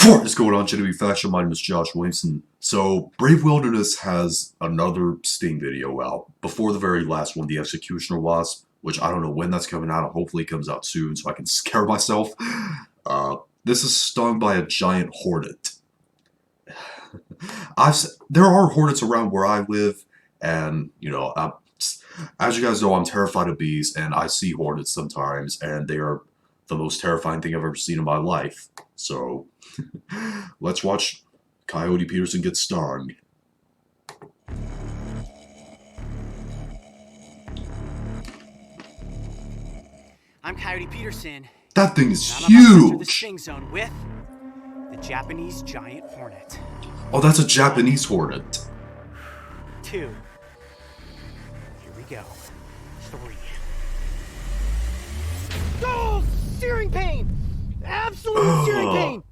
What is going on, Genevieve Fashion? My name is Josh Williamson. So, Brave Wilderness has another Sting video out. Before the very last one, the Executioner Wasp, which I don't know when that's coming out. Hopefully it comes out soon so I can scare myself. This is stung by a giant hornet. There are hornets around where I live, and, you know, as you guys know, I'm terrified of bees, and I see hornets sometimes, and they are the most terrifying thing I've ever seen in my life. So, let's watch Coyote Peterson get stung. I'm Coyote Peterson. That thing is and I'm about to enter the huge! Sting Zone with the Japanese giant hornet. Oh, that's a Japanese hornet. 2. Here we go. 3. Oh, searing pain! Absolute searing pain!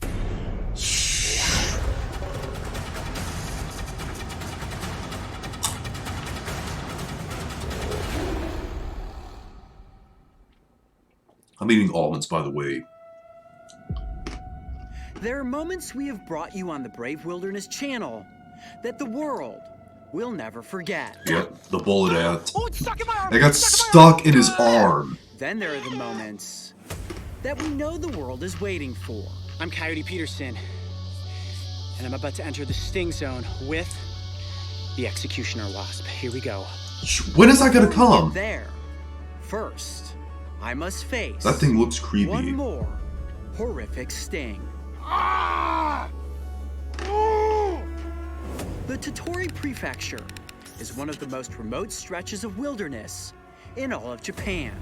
I'm eating almonds, by the way. There are moments we have brought you on the Brave Wilderness channel that the world will never forget. Yep, the bullet ant. Oh, it's stuck in my arm! It got stuck in his arm. Then there are the moments that we know the world is waiting for. I'm Coyote Peterson, and I'm about to enter the Sting Zone with the Executioner Wasp. Here we go. When is that gonna come? There. First, I must face That thing looks creepy. one more horrific sting. The Tottori Prefecture is one of the most remote stretches of wilderness in all of Japan.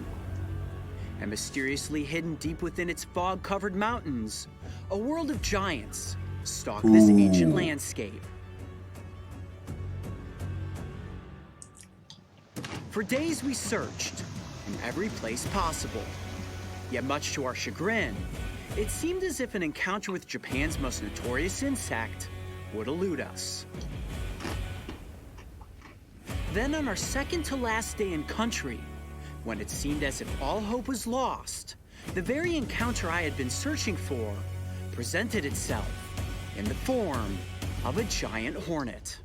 And mysteriously hidden deep within its fog-covered mountains, a world of giants stalk this ancient landscape. For days we searched in every place possible. Yet much to our chagrin, it seemed as if an encounter with Japan's most notorious insect would elude us. Then on our second to last day in country, when it seemed as if all hope was lost, the very encounter I had been searching for presented itself in the form of a giant hornet.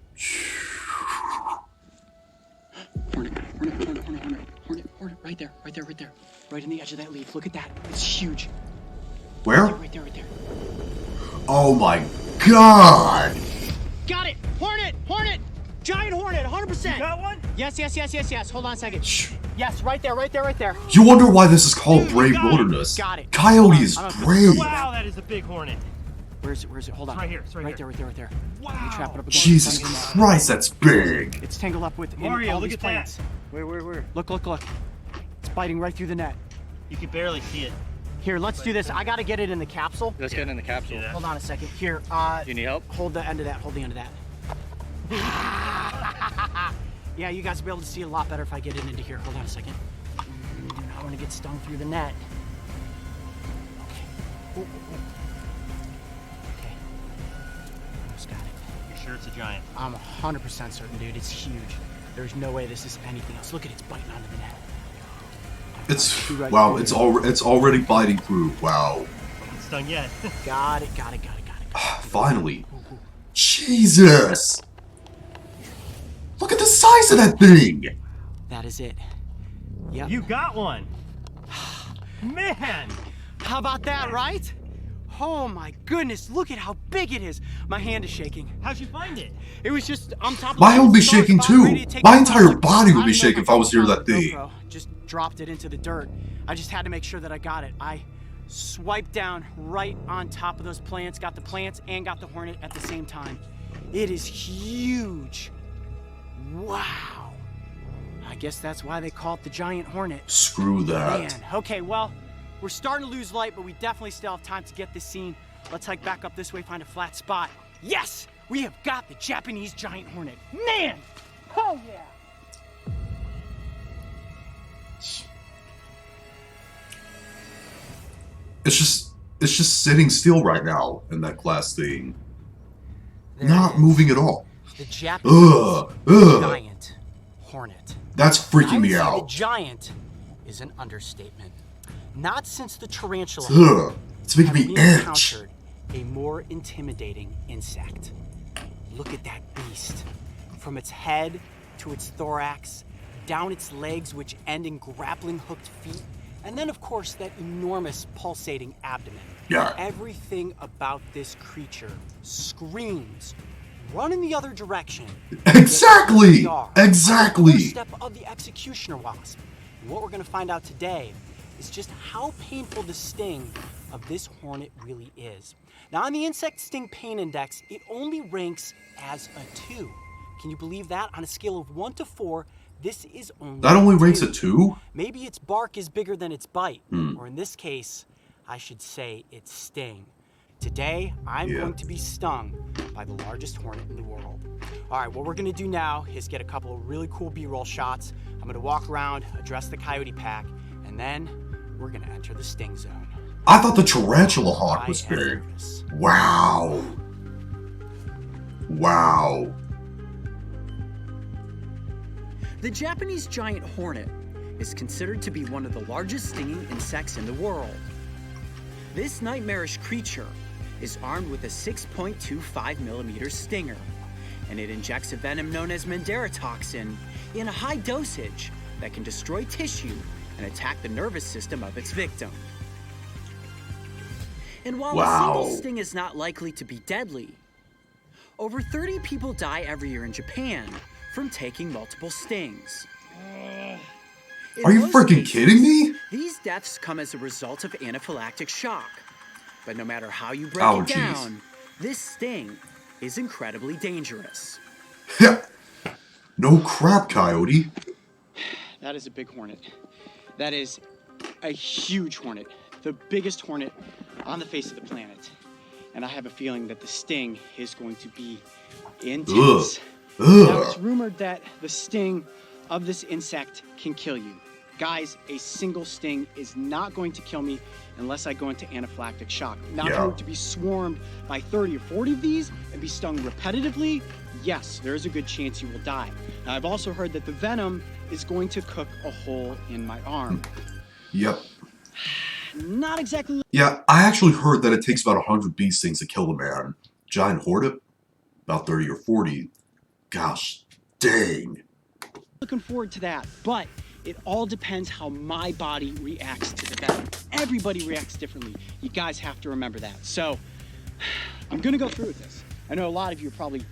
Hornet, right there. Right in the edge of that leaf. Look at that. It's huge. Where? Right there. Oh my god! Got it! Hornet! Giant hornet, 100%! You got one? Yes. Hold on a second. Yes, right there. You wonder why this is called Brave Wilderness. Got it. Coyote is brave. Wow, that is a big hornet. Where is it? Hold on. It's right here. Right there. Wow. Let me trap it up against Jesus the sun. Christ, that's big. It's tangled up with Mario, all look these at plants. that. Where? Look. It's biting right through the net. You can barely see it. Here, let's do this. I gotta get it in the capsule. Let's get in the capsule. Yeah. Hold on a second. Here, You need help? hold the end of that. Yeah, you guys will be able to see a lot better if I get it into here. Hold on a second. Do not want to get stung through the net. Okay. Okay. Almost got it. You're sure it's a giant? I'm 100% certain, dude. It's huge. There's no way this is anything else. Look at it. It's biting onto the net. It's Right wow. through It's already biting through. Wow. Not stung yet. Got it. Finally. Jesus. Look at the size of that thing. That is it. Yep. You got one. Man. How about that, right? Oh my goodness, look at how big it is. My hand is shaking. How'd you find it? It was just on top of My hand would be the stars, shaking about too. ready to take My off. entire Like, body would I be don't know shaking if I was near that the thing. GoPro. Just dropped it into the dirt. I just had to make sure that I got it. I swiped down right on top of those plants, got the plants and got the hornet at the same time. It is huge. Wow. I guess that's why they call it the giant hornet. Screw that. Man, okay, well, we're starting to lose light, but we definitely still have time to get this scene. Let's hike back up this way, find a flat spot. Yes! We have got the Japanese giant hornet. Man! Oh, yeah! It's just sitting still right now in that glass thing. Not moving at all. The Japanese Ugh. giant hornet. That's freaking me I would say out. The giant is an understatement. Not since the tarantula Ugh. It's making have me we itch. encountered a more intimidating insect. Look at that beast. From its head to its thorax, down its legs, which end in grappling hooked feet, and then, of course, that enormous pulsating abdomen. Yeah. Everything about this creature screams, run in the other direction. Exactly! The Exactly! first step of the executioner wasp. And what we're going to find out today is just how painful the sting of this hornet really is. Now, on the insect sting pain index, it only ranks as a 2. Can you believe that? On a scale of 1 to 4, this is only That only a ranks 2. a 2? Maybe its bark is bigger than its bite, or in this case, I should say its sting. Today, I'm going to be stung by the largest hornet in the world. All right, what we're gonna do now is get a couple of really cool B-roll shots. I'm gonna walk around, address the coyote pack, and then we're gonna enter the sting zone. I thought the tarantula hawk was I am big. nervous. Wow. Wow. The Japanese giant hornet is considered to be one of the largest stinging insects in the world. This nightmarish creature is armed with a 6.25 millimeter stinger, and it injects a venom known as Mandera toxin in a high dosage that can destroy tissue and attack the nervous system of its victim. And while a single sting is not likely to be deadly, over 30 people die every year in Japan from taking multiple stings. Are you freaking kidding me? These deaths come as a result of anaphylactic shock. But no matter how you break it down, this sting is incredibly dangerous. No crap, Coyote. That is a big hornet. That is a huge hornet. The biggest hornet on the face of the planet. And I have a feeling that the sting is going to be intense. Now, it's rumored that the sting of this insect can kill you. Guys, a single sting is not going to kill me unless I go into anaphylactic shock. Now, if I were to be swarmed by 30 or 40 of these and be stung repetitively, yes, there is a good chance you will die. Now, I've also heard that the venom is going to cook a hole in my arm. Yep. Not exactly. Yeah, I actually heard that it takes about 100 bee stings to kill a man. Giant hornet? About 30 or 40. Gosh, dang. Looking forward to that, but it all depends how my body reacts to the venom. Everybody reacts differently. You guys have to remember that. So, I'm gonna go through with this. I know a lot of you are probably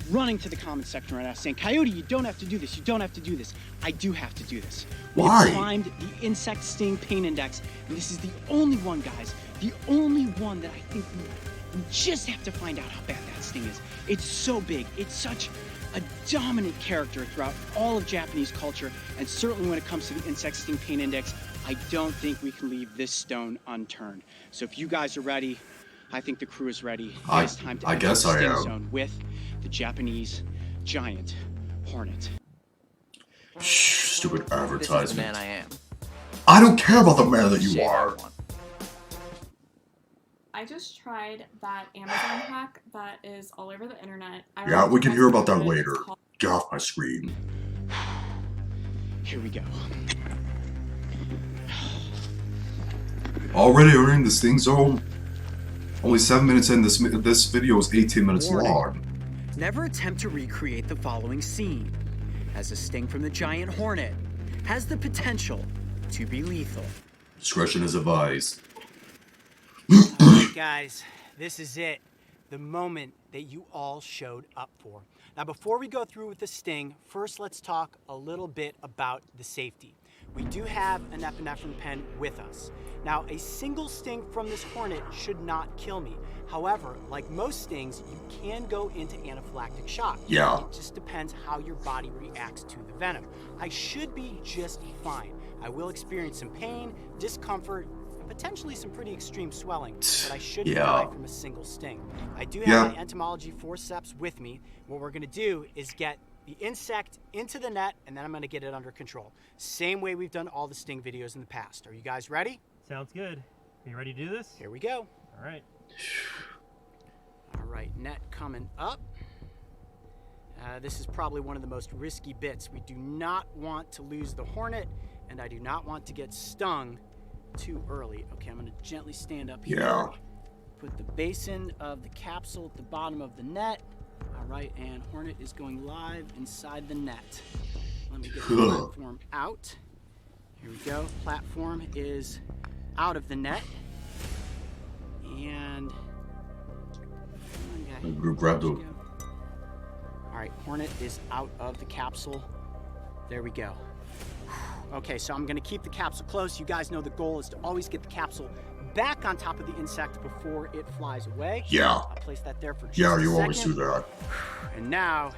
running to the comment section right now saying, Coyote, you don't have to do this. You don't have to do this. I do have to do this. Why? We climbed the insect sting pain index, and this is the only one, guys, the only one that I think we just have to find out how bad that sting is. It's so big. It's such a dominant character throughout all of Japanese culture, and certainly when it comes to the insect sting pain index, I don't think we can leave this stone unturned. So if you guys are ready, I think the crew is ready. It's time to enter the sting zone with the Japanese giant hornet. Shh, stupid advertisement. This is the man I am. I don't care about the man that you are. I just tried that Amazon hack that is all over the internet. Yeah, we can hear about that later. Get off my screen. Here we go. Already earning the sting zone? Only 7 minutes in, this video is 18 minutes long. Never attempt to recreate the following scene, as a sting from the giant hornet has the potential to be lethal. Discretion is advised. Alright guys, this is it. The moment that you all showed up for. Now before we go through with the sting, first let's talk a little bit about the safety. We do have an epinephrine pen with us. Now a single sting from this hornet should not kill me. However, like most stings, you can go into anaphylactic shock. Yeah. It just depends how your body reacts to the venom. I should be just fine. I will experience some pain, discomfort, and potentially some pretty extreme swelling, but I shouldn't die from a single sting. I do have my entomology forceps with me. What we're gonna do is get the insect into the net, and then I'm gonna get it under control. Same way we've done all the sting videos in the past. Are you guys ready? Sounds good. Are you ready to do this? Here we go. All right. All right, net coming up. This is probably one of the most risky bits. We do not want to lose the hornet, and I do not want to get stung too early. Okay, I'm gonna gently stand up here. put the basin of the capsule at the bottom of the net. All right, and Hornet is going live inside the net. Let me get the platform out. Here we go. Platform is out of the net. And grab the. All right, Hornet is out of the capsule. There we go. Okay, so I'm gonna keep the capsule close. You guys know the goal is to always get the capsule back on top of the insect before it flies away. Yeah. I'll place that there for just Yeah, a you second. always do that. And now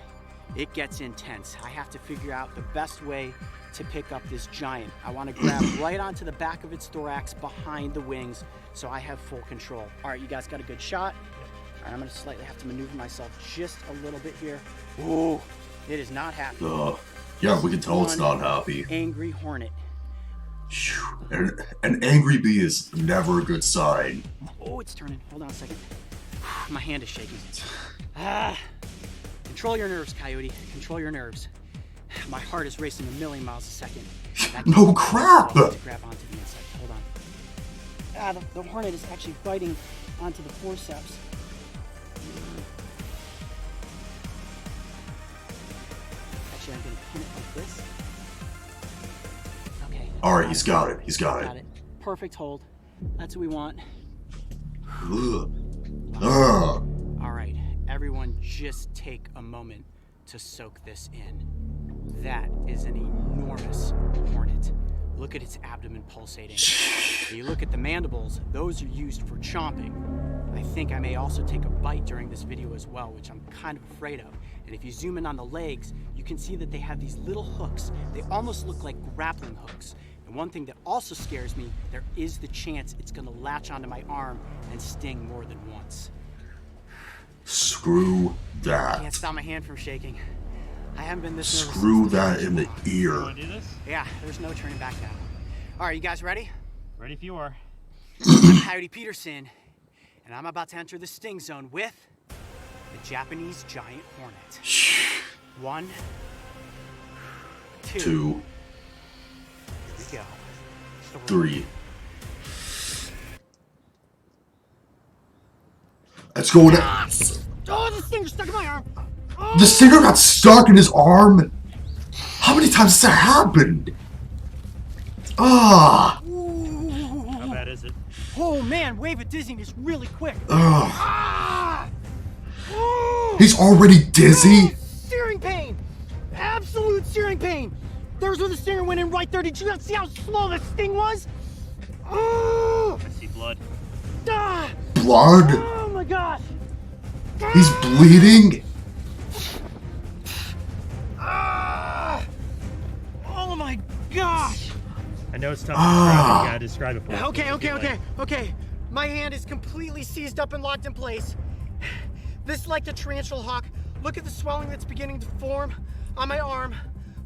it gets intense. I have to figure out the best way to pick up this giant. I want to grab right onto the back of its thorax behind the wings so I have full control. All right, you guys got a good shot? All right, I'm gonna slightly have to maneuver myself just a little bit here. Ooh, it is not happy. Yeah, we can tell it's not happy. Angry Hornet. An angry bee is never a good sign. Oh, it's turning. Hold on a second. My hand is shaking. Control your nerves, Coyote. Control your nerves. My heart is racing 1,000,000 miles a second. No crap! To grab onto the insect. Hold on. The Hornet is actually biting onto the forceps. Actually, I'm going to pin it like this. Okay. Alright, he's got it. He's got Got it. Perfect hold. That's what we want. it. All right, everyone just take a moment to soak this in. That is an enormous hornet. Look at its abdomen pulsating. When you look at the mandibles, those are used for chomping. I think I may also take a bite during this video as well, which I'm kind of afraid of. And if you zoom in on the legs, you can see that they have these little hooks. They almost look like grappling hooks. And one thing that also scares me, there is the chance it's gonna latch onto my arm and sting more than once. Screw I that. can't stop my hand from shaking. I haven't been this nervous. Screw since the that in the You ear. want to do this? Yeah, there's no turning back now. All right, you guys ready? Ready if you are. I'm Coyote Peterson, and I'm about to enter the sting zone with the Japanese giant hornet. 1, 2. 2, Here we go. 3. Let's go with it. Oh, the stinger's stuck in my arm. Oh. The stinger got stuck in his arm? How many times has that happened? Ah! How bad is it? Oh man, wave of dizziness really quick. Ugh. Ah! Oh! He's already dizzy? Searing pain! Absolute searing pain! There's where the stinger went in right there. Did you not see how small that sting was? Oh! I see blood. Ah! Blood? Oh my gosh! He's bleeding? Ah! Oh my gosh! I know it's tough to describe, but you gotta describe it for me. Okay. My hand is completely seized up and locked in place. This is like the tarantula hawk. Look at the swelling that's beginning to form on my arm.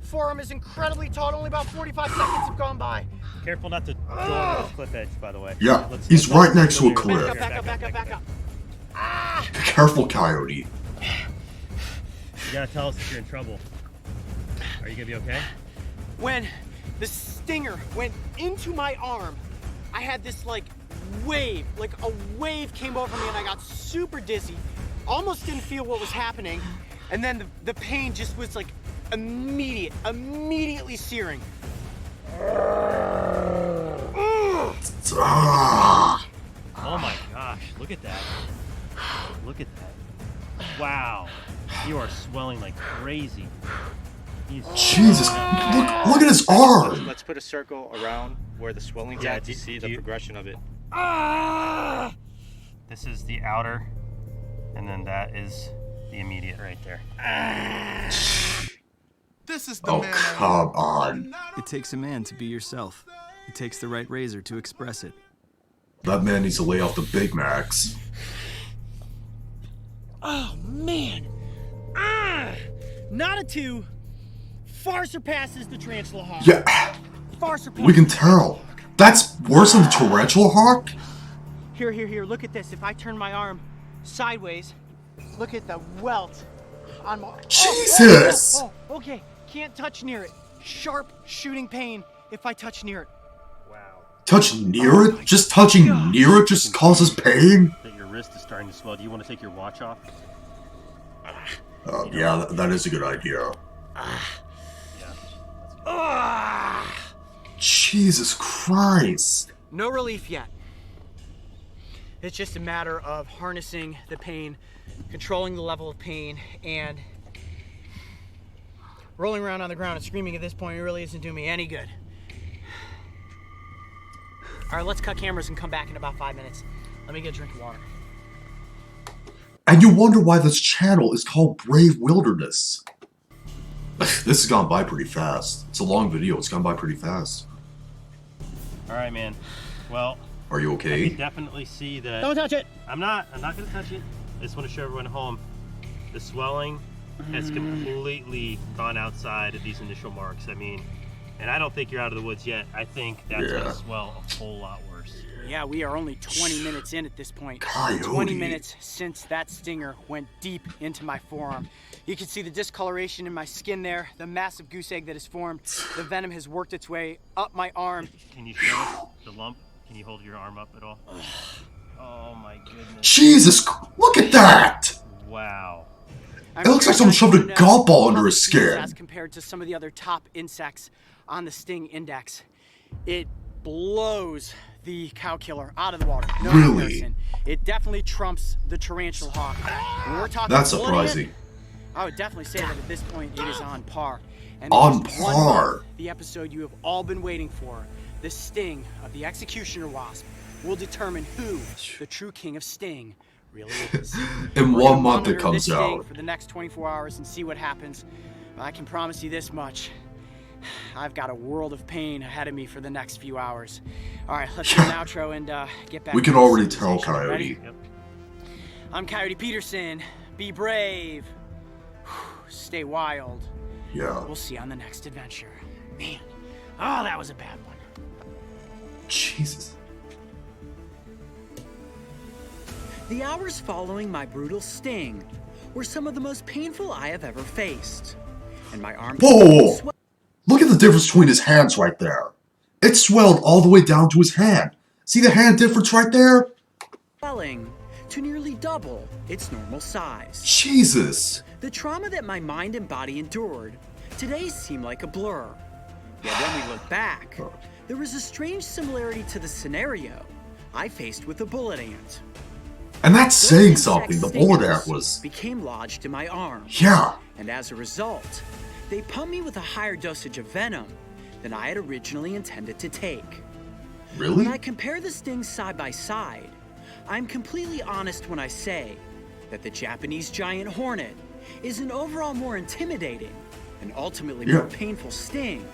Forearm is incredibly taut. Only about 45 seconds have gone by. Careful not to go over this cliff edge, by the way. Yeah, he's right next to a go cliff. here. Back up. Ah! Careful, Coyote. You gotta tell us if you're in trouble. Are you gonna be okay? When the stinger went into my arm, I had this like wave came over me and I got super dizzy. Almost didn't feel what was happening. And then the pain just was like immediately searing. Ah! Oh my gosh, look at that. Look at that. Wow. You are swelling like crazy. Jesus, look at his arm. Let's put a circle around where the swelling's at to see the progression of it. Ah! This is the outer, and then that is the immediate right there. This is the Oh, man. come on. It takes a man to be yourself. It takes the right razor to express it. That man needs to lay off the Big Macs. Oh man! Ah! Not a 2. Far surpasses the tarantula hawk. Yeah, Far surpasses. we can tell. That's worse than the tarantula hawk? Here. Look at this. If I turn my arm sideways, look at the welt on my. Jesus! Oh, okay. Can't touch near it. Sharp shooting pain if I touch near it. Wow. Touch near it? Just touching near it just causes pain? That you're wrist is starting to swell. Do you want to take your watch off? Yeah, that is a good idea. Yeah. Jesus Christ. No relief yet. It's just a matter of harnessing the pain, controlling the level of pain, and rolling around on the ground and screaming at this point really isn't doing me any good. All right, let's cut cameras and come back in about 5 minutes. Let me get a drink of water. And you wonder why this channel is called Brave Wilderness. This has gone by pretty fast. It's a long video. It's gone by pretty fast. All right, man. Well, Are you I okay? can definitely see that. Don't touch it. I'm not gonna touch it. I just want to show everyone at home. The swelling has completely gone outside of these initial marks. I mean, and I don't think you're out of the woods yet. I think that's gonna swell a whole lot worse. Yeah, we are only 20 minutes in at this point. Coyote. 20 minutes since that stinger went deep into my forearm. You can see the discoloration in my skin there, the massive goose egg that has formed. The venom has worked its way up my arm. Can you show us the lump? Can you hold your arm up at all? Oh my goodness. Jesus, look at that! Wow. It looks like someone shoved a golf ball under his skin. As compared to some of the other top insects on the Sting Index, it blows the cow killer out of the water. No Really? comparison. It definitely trumps the tarantula hawk. When we're talking That's blood surprising. ant, I would definitely say that at this point it is on par. And On this is one par. month, the episode you have all been waiting for, the sting of the executioner wasp, will determine who the true king of Sting really is. In We're 1 gonna month it monitor comes this sting out. for the next 24 hours and see what happens. But I can promise you this much. I've got a world of pain ahead of me for the next few hours. All right, let's do an outro and get back We to can the already tell, conversation. Ready? Coyote. Yep. I'm Coyote Peterson. Be brave. Stay wild. Yeah. We'll see you on the next adventure. Man, oh, that was a bad one. Jesus. The hours following my brutal sting were some of the most painful I have ever faced. And my arm Whoa! Look at the difference between his hands right there. It swelled all the way down to his hand. See the hand difference right there? swelling to nearly double its normal size. Jesus. The trauma that my mind and body endured today seemed like a blur. Yet when we look back, there was a strange similarity to the scenario I faced with a bullet ant. And that's Those saying insect something. The bullet ant stingers was... became lodged in my arm. Yeah. And as a result, they pumped me with a higher dosage of venom than I had originally intended to take. Really? When I compare the stings side by side, I'm completely honest when I say that the Japanese giant hornet is an overall more intimidating and ultimately more painful sting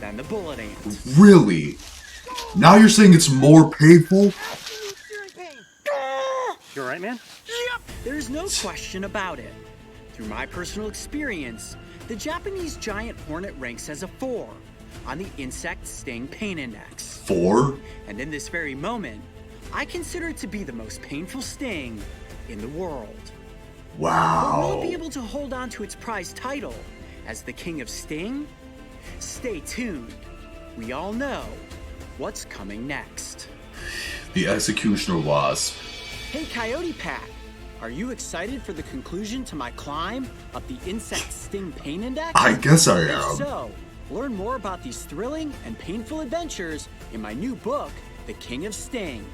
than the bullet ant. Really? Now you're saying it's more painful? You alright, man? There's no question about it. Through my personal experience, the Japanese giant hornet ranks as a 4 on the insect sting pain index. 4? And in this very moment, I consider it to be the most painful sting in the world. But will Wow. it be able to hold on to its prized title as the king of sting? Stay tuned. We all know what's coming next. The executioner wasp. Hey Coyote Pat, are you excited for the conclusion to my climb up the insect sting pain index? I guess I If am. so, learn more about these thrilling and painful adventures in my new book, The King of Sting.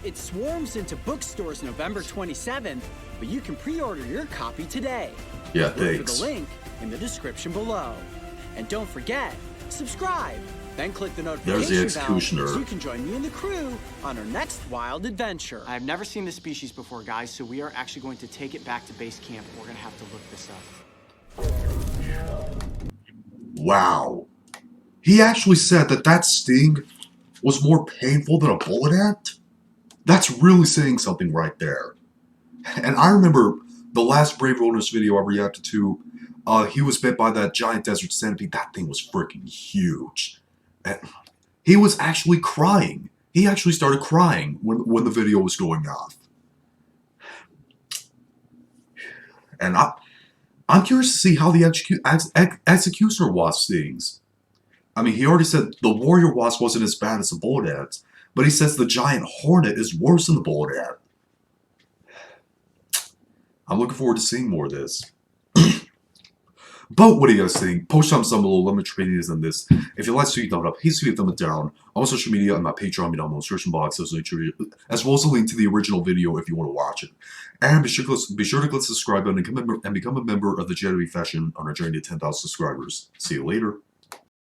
It swarms into bookstores November 27th, but you can pre-order your copy today. Yeah, Look for the thanks. link in the description below. And don't forget, subscribe. Then click the There's notification the bell executioner. so you can join me and the crew on our next wild adventure. I've never seen this species before, guys, so we are actually going to take it back to base camp. We're gonna have to look this up. Wow. He actually said that that sting was more painful than a bullet ant? That's really saying something right there. And I remember the last Brave Wilderness video I reacted to, he was bit by that giant desert centipede. That thing was freaking huge. And he was actually crying. He actually started crying when the video was going off. And I'm curious to see how the executioner wasp stings. I mean, he already said the warrior wasp wasn't as bad as the bullet ant, but he says the giant hornet is worse than the bullet ant. I'm looking forward to seeing more of this. But what do you guys think? Post thumbs down below. Let me know your opinions on this. If you like, sweet thumb it up. Hate, sweet thumb it down. On social media, on my Patreon, down in the description box, as well as a link to the original video if you want to watch it. And be sure to click the subscribe button and become a member of the Jedi Fashion on our journey to 10,000 subscribers. See you later.